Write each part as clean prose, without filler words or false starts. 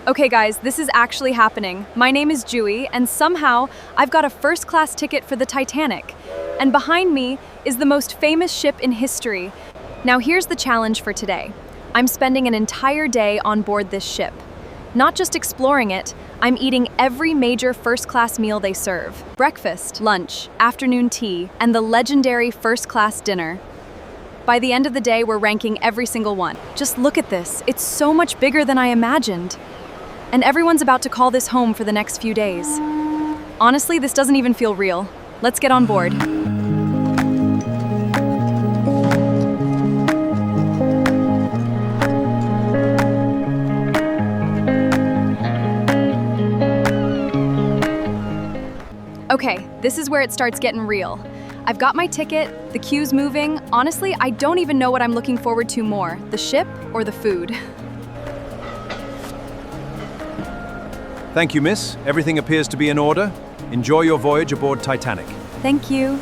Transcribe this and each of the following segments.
Okay guys, this is actually happening. My name is Jui, and somehow I've got a first-class ticket for the Titanic. And behind me is the most famous ship in history. Now here's the challenge for today. I'm spending an entire day on board this ship. Not just exploring it, I'm eating every major first-class meal they serve. Breakfast, lunch, afternoon tea, and the legendary first-class dinner. By the end of the day, we're ranking every single one. Just look at this, it's so much bigger than I imagined. And everyone's about to call this home for the next few days. Honestly, this doesn't even feel real. Let's get on board. Okay, this is where it starts getting real. I've got my ticket, the queue's moving. Honestly, I don't even know what I'm looking forward to more, the ship or the food. Thank you, miss. Everything appears to be in order. Enjoy your voyage aboard Titanic. Thank you.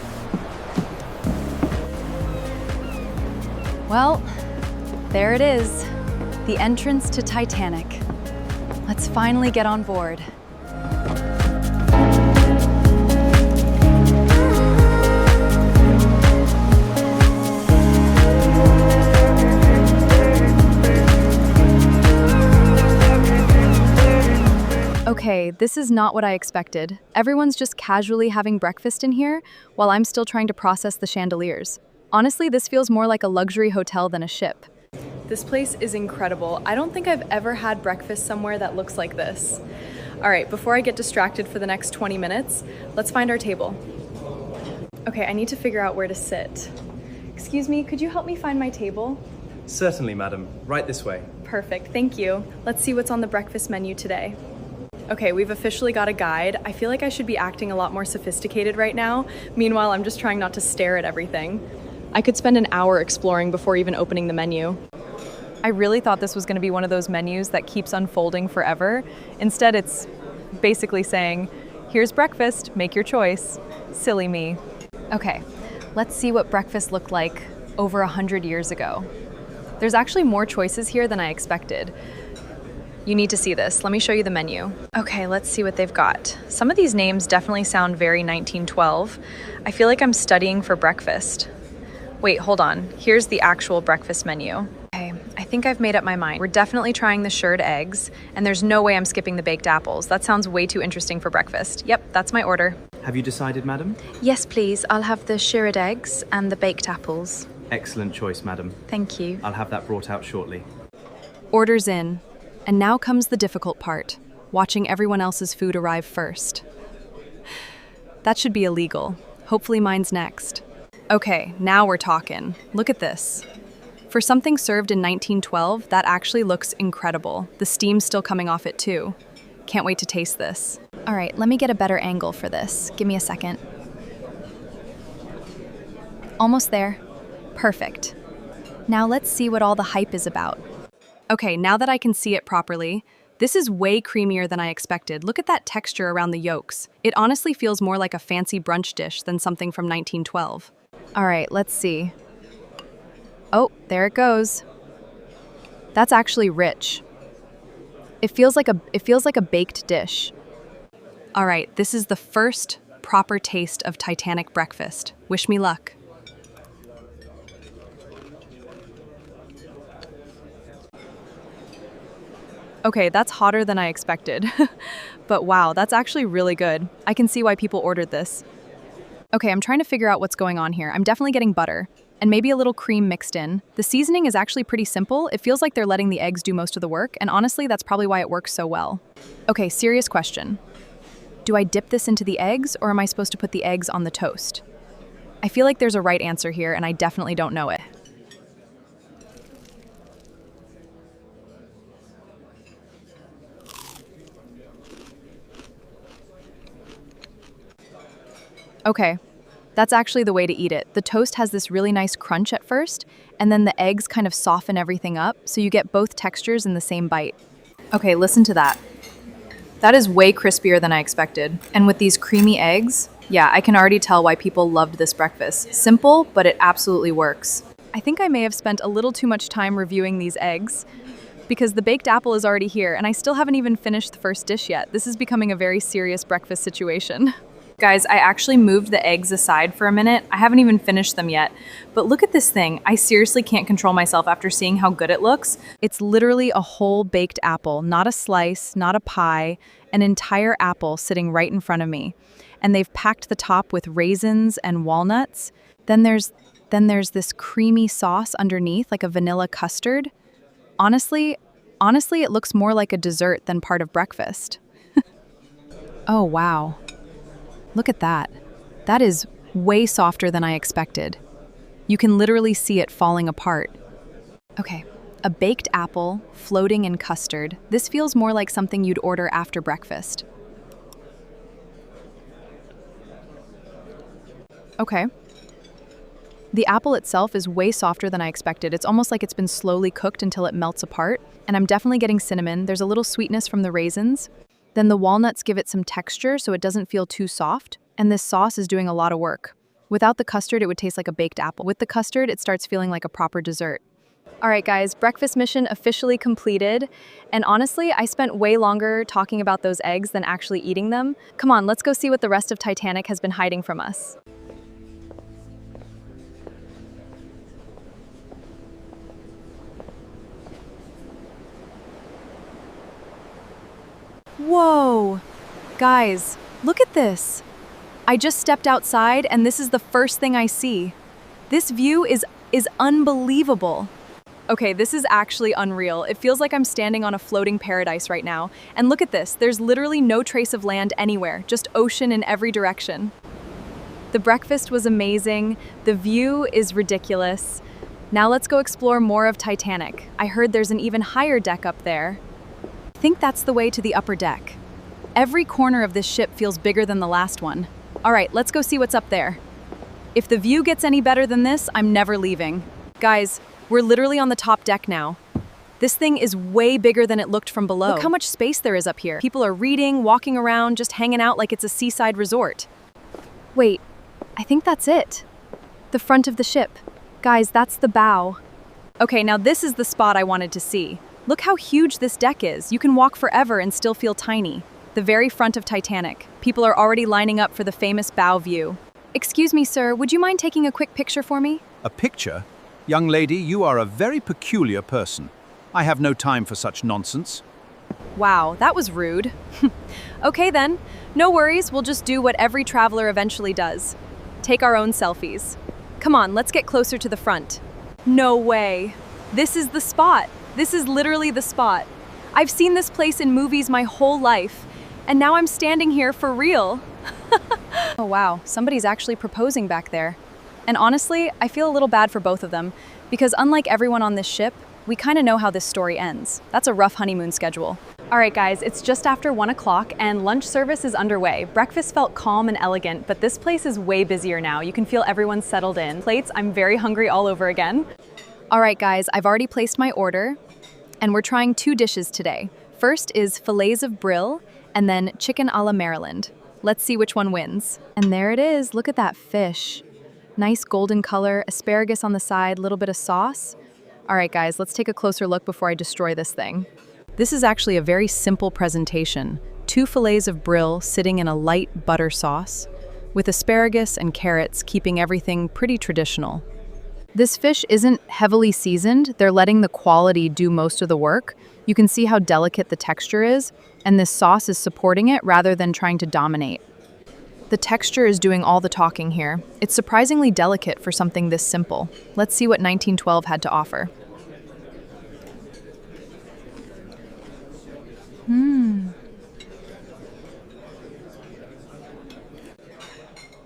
Well, there it is, the entrance to Titanic. Let's finally get on board. Okay, this is not what I expected. Everyone's just casually having breakfast in here, while I'm still trying to process the chandeliers. Honestly, this feels more like a luxury hotel than a ship. This place is incredible. I don't think I've ever had breakfast somewhere that looks like this. All right, before I get distracted for the next 20 minutes, let's find our table. Okay, I need to figure out where to sit. Excuse me, could you help me find my table? Certainly, madam. Right this way. Perfect, thank you. Let's see what's on the breakfast menu today. Okay, we've officially got a guide. I feel like I should be acting a lot more sophisticated right now. Meanwhile, I'm just trying not to stare at everything. I could spend an hour exploring before even opening the menu. I really thought this was going to be one of those menus that keeps unfolding forever. Instead, it's basically saying, here's breakfast, make your choice. Silly me. Okay, let's see what breakfast looked like over 100 years ago. There's actually more choices here than I expected. You need to see this. Let me show you the menu. Okay, let's see what they've got. Some of these names definitely sound very 1912. I feel like I'm studying for breakfast. Wait, hold on. Here's the actual breakfast menu. Okay, I think I've made up my mind. We're definitely trying the shirred eggs, and there's no way I'm skipping the baked apples. That sounds way too interesting for breakfast. Yep, that's my order. Have you decided, madam? Yes, please. I'll have the shirred eggs and the baked apples. Excellent choice, madam. Thank you. I'll have that brought out shortly. Order's in. And now comes the difficult part, watching everyone else's food arrive first. That should be illegal. Hopefully mine's next. Okay, now we're talking. Look at this. For something served in 1912, that actually looks incredible. The steam's still coming off it too. Can't wait to taste this. All right, let me get a better angle for this. Give me a second. Almost there. Perfect. Now let's see what all the hype is about. Okay, now that I can see it properly, this is way creamier than I expected. Look at that texture around the yolks. It honestly feels more like a fancy brunch dish than something from 1912. All right, let's see. Oh, there it goes. That's actually rich. It feels like a baked dish. All right, this is the first proper taste of Titanic breakfast. Wish me luck. Okay, that's hotter than I expected. But wow, that's actually really good. I can see why people ordered this. Okay, I'm trying to figure out what's going on here. I'm definitely getting butter, and maybe a little cream mixed in. The seasoning is actually pretty simple. It feels like they're letting the eggs do most of the work, and honestly, that's probably why it works so well. Okay, serious question. Do I dip this into the eggs, or am I supposed to put the eggs on the toast? I feel like there's a right answer here, and I definitely don't know it. Okay, that's actually the way to eat it. The toast has this really nice crunch at first, and then the eggs kind of soften everything up, so you get both textures in the same bite. Okay, listen to that. That is way crispier than I expected. And with these creamy eggs, yeah, I can already tell why people loved this breakfast. Simple, but it absolutely works. I think I may have spent a little too much time reviewing these eggs. because the baked apple is already here and I still haven't even finished the first dish yet. This is becoming a very serious breakfast situation. Guys, I actually moved the eggs aside for a minute. I haven't even finished them yet. But look at this thing. I seriously can't control myself after seeing how good it looks. It's literally a whole baked apple, not a slice, not a pie, an entire apple sitting right in front of me. And they've packed the top with raisins and walnuts. Then there's this creamy sauce underneath, like a vanilla custard. Honestly, it looks more like a dessert than part of breakfast. Oh, wow. Look at that. That is way softer than I expected. You can literally see it falling apart. Okay, a baked apple floating in custard. This feels more like something you'd order after breakfast. Okay. The apple itself is way softer than I expected. It's almost like it's been slowly cooked until it melts apart. And I'm definitely getting cinnamon. There's a little sweetness from the raisins. Then the walnuts give it some texture so it doesn't feel too soft. And this sauce is doing a lot of work. Without the custard, it would taste like a baked apple. With the custard, it starts feeling like a proper dessert. All right, guys, breakfast mission officially completed. And honestly, I spent way longer talking about those eggs than actually eating them. Come on, let's go see what the rest of Titanic has been hiding from us. Whoa! Guys, look at this. I just stepped outside and this is the first thing I see. This view is unbelievable. Okay, this is actually unreal. It feels like I'm standing on a floating paradise right now. And look at this, there's literally no trace of land anywhere, just ocean in every direction. The breakfast was amazing. The view is ridiculous. Now let's go explore more of Titanic. I heard there's an even higher deck up there. I think that's the way to the upper deck. Every corner of this ship feels bigger than the last one. All right, let's go see what's up there. If the view gets any better than this, I'm never leaving. Guys, we're literally on the top deck now. This thing is way bigger than it looked from below. Look how much space there is up here. People are reading, walking around, just hanging out like it's a seaside resort. Wait, I think that's it. The front of the ship. Guys, that's the bow. Okay, now this is the spot I wanted to see. Look how huge this deck is. You can walk forever and still feel tiny. The very front of Titanic. People are already lining up for the famous bow view. Excuse me, sir, would you mind taking a quick picture for me? A picture? Young lady, you are a very peculiar person. I have no time for such nonsense. Wow, that was rude. Okay then, no worries, we'll just do what every traveler eventually does. Take our own selfies. Come on, let's get closer to the front. No way. This is the spot. This is literally the spot. I've seen this place in movies my whole life, and now I'm standing here for real. Oh wow, somebody's actually proposing back there. And honestly, I feel a little bad for both of them, because unlike everyone on this ship, we kind of know how this story ends. That's a rough honeymoon schedule. All right guys, it's just after 1 o'clock and lunch service is underway. Breakfast felt calm and elegant, but this place is way busier now. You can feel everyone settled in. Plates, I'm very hungry all over again. All right guys, I've already placed my order, and we're trying 2 dishes today. First is fillets of brill, and then chicken a la Maryland. Let's see which one wins. And there it is, look at that fish. Nice golden color, asparagus on the side, little bit of sauce. All right guys, let's take a closer look before I destroy this thing. This is actually a very simple presentation. 2 fillets of brill sitting in a light butter sauce, with asparagus and carrots keeping everything pretty traditional. This fish isn't heavily seasoned, they're letting the quality do most of the work. You can see how delicate the texture is, and this sauce is supporting it rather than trying to dominate. The texture is doing all the talking here. It's surprisingly delicate for something this simple. Let's see what 1912 had to offer.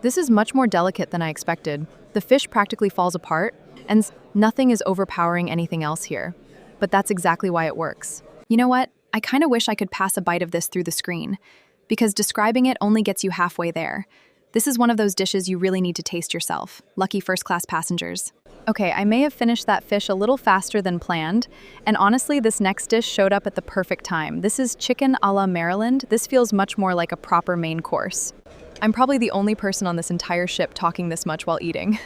This is much more delicate than I expected. The fish practically falls apart, and nothing is overpowering anything else here. But that's exactly why it works. You know what? I kind of wish I could pass a bite of this through the screen, because describing it only gets you halfway there. This is one of those dishes you really need to taste yourself. Lucky first-class passengers. Okay, I may have finished that fish a little faster than planned, and honestly, this next dish showed up at the perfect time. This is chicken a la Maryland. This feels much more like a proper main course. I'm probably the only person on this entire ship talking this much while eating.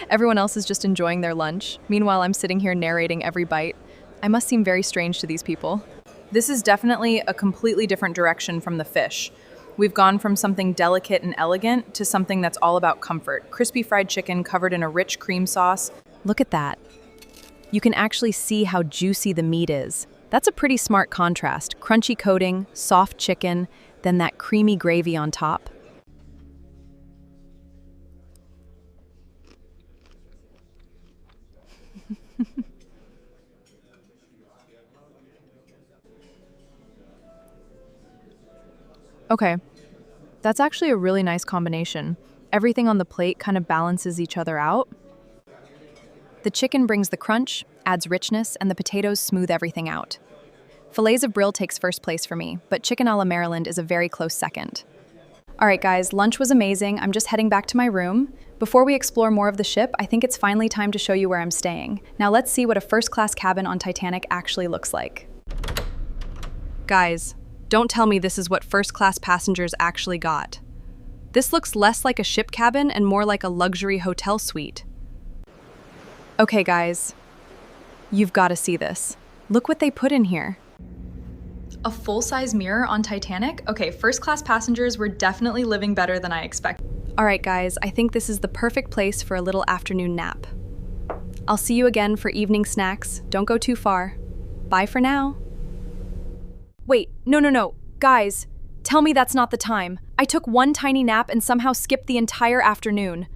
Everyone else is just enjoying their lunch. Meanwhile, I'm sitting here narrating every bite. I must seem very strange to these people. This is definitely a completely different direction from the fish. We've gone from something delicate and elegant to something that's all about comfort. Crispy fried chicken covered in a rich cream sauce. Look at that. You can actually see how juicy the meat is. That's a pretty smart contrast. Crunchy coating, soft chicken, then that creamy gravy on top. Okay, that's actually a really nice combination. Everything on the plate kind of balances each other out. The chicken brings the crunch, adds richness, and the potatoes smooth everything out. Fillets of brill takes first place for me, but chicken a la Maryland is a very close second. All right, guys, lunch was amazing. I'm just heading back to my room. Before we explore more of the ship, I think it's finally time to show you where I'm staying. Now let's see what a first-class cabin on Titanic actually looks like. Guys, don't tell me this is what first-class passengers actually got. This looks less like a ship cabin and more like a luxury hotel suite. Okay, guys, you've got to see this. Look what they put in here. A full-size mirror on Titanic? Okay, first-class passengers were definitely living better than I expected. All right, guys, I think this is the perfect place for a little afternoon nap. I'll see you again for evening snacks. Don't go too far. Bye for now. Wait, no. Guys, tell me that's not the time. I took one tiny nap and somehow skipped the entire afternoon.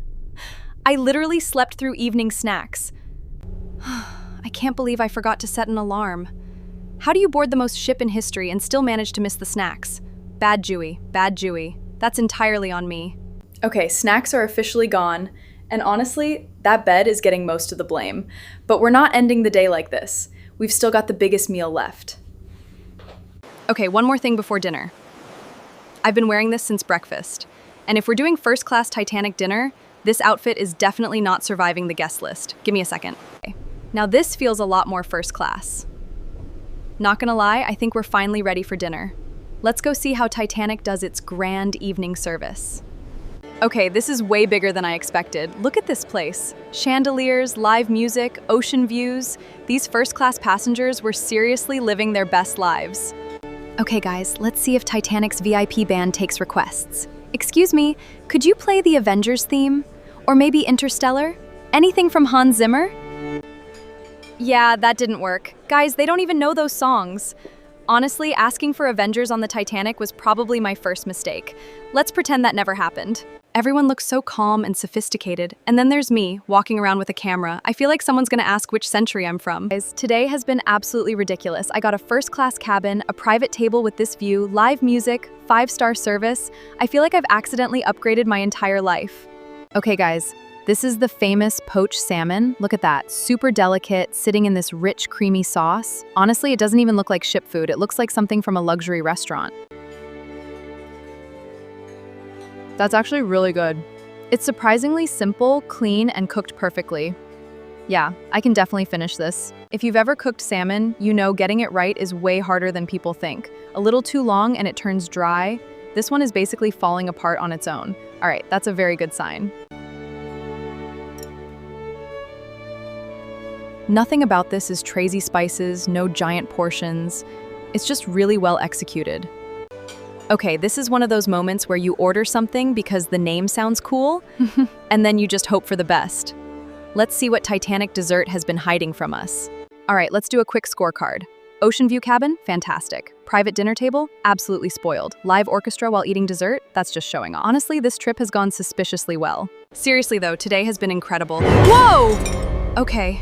I literally slept through evening snacks. I can't believe I forgot to set an alarm. How do you board the most ship in history and still manage to miss the snacks? Bad Jewy. That's entirely on me. Okay, snacks are officially gone, and honestly, that bed is getting most of the blame. But we're not ending the day like this. We've still got the biggest meal left. Okay, one more thing before dinner. I've been wearing this since breakfast, and if we're doing first-class Titanic dinner, this outfit is definitely not surviving the guest list. Give me a second. Okay. Now this feels a lot more first class. Not gonna lie, I think we're finally ready for dinner. Let's go see how Titanic does its grand evening service. Okay, this is way bigger than I expected. Look at this place. Chandeliers, live music, ocean views. These first-class passengers were seriously living their best lives. Okay guys, let's see if Titanic's VIP band takes requests. Excuse me, could you play the Avengers theme? Or maybe Interstellar? Anything from Hans Zimmer? Yeah, that didn't work. Guys, they don't even know those songs. Honestly, asking for Avengers on the Titanic was probably my first mistake. Let's pretend that never happened. Everyone looks so calm and sophisticated, and then there's me, walking around with a camera. I feel like someone's gonna ask which century I'm from. Guys, today has been absolutely ridiculous. I got a first-class cabin, a private table with this view, live music, 5-star service. I feel like I've accidentally upgraded my entire life. Okay guys, this is the famous poached salmon. Look at that, super delicate, sitting in this rich, creamy sauce. Honestly, it doesn't even look like ship food. It looks like something from a luxury restaurant. That's actually really good. It's surprisingly simple, clean, and cooked perfectly. Yeah, I can definitely finish this. If you've ever cooked salmon, you know getting it right is way harder than people think. A little too long and it turns dry. This one is basically falling apart on its own. All right, that's a very good sign. Nothing about this is crazy spices, no giant portions. It's just really well executed. Okay, this is one of those moments where you order something because the name sounds cool, and then you just hope for the best. Let's see what Titanic dessert has been hiding from us. All right, let's do a quick scorecard. Ocean view cabin, fantastic. Private dinner table, absolutely spoiled. Live orchestra while eating dessert, that's just showing off. Honestly, this trip has gone suspiciously well. Seriously though, today has been incredible. Whoa! Okay,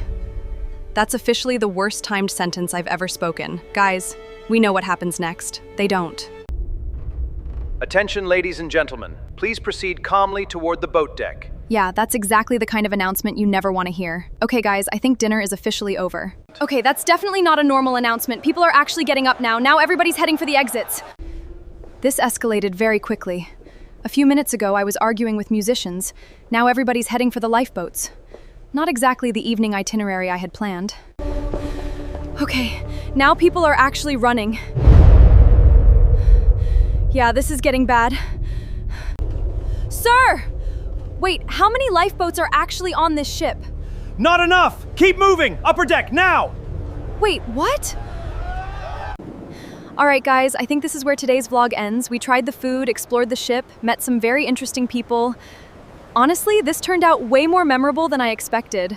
that's officially the worst timed sentence I've ever spoken. Guys, we know what happens next. They don't. Attention, ladies and gentlemen. Please proceed calmly toward the boat deck. Yeah, that's exactly the kind of announcement you never want to hear. Okay, guys, I think dinner is officially over. Okay, that's definitely not a normal announcement. People are actually getting up now. Now everybody's heading for the exits. This escalated very quickly. A few minutes ago, I was arguing with musicians. Now everybody's heading for the lifeboats. Not exactly the evening itinerary I had planned. Okay, now people are actually running. Yeah, this is getting bad. Sir! Wait, how many lifeboats are actually on this ship? Not enough! Keep moving! Upper deck, now! Wait, what? Alright guys, I think this is where today's vlog ends. We tried the food, explored the ship, met some very interesting people. Honestly, this turned out way more memorable than I expected.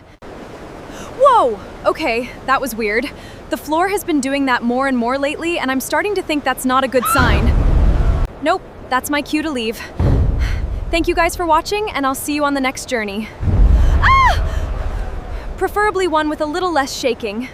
Whoa! Okay, that was weird. The floor has been doing that more and more lately, and I'm starting to think that's not a good sign. Nope, that's my cue to leave. Thank you guys for watching, and I'll see you on the next journey. Ah! Preferably one with a little less shaking.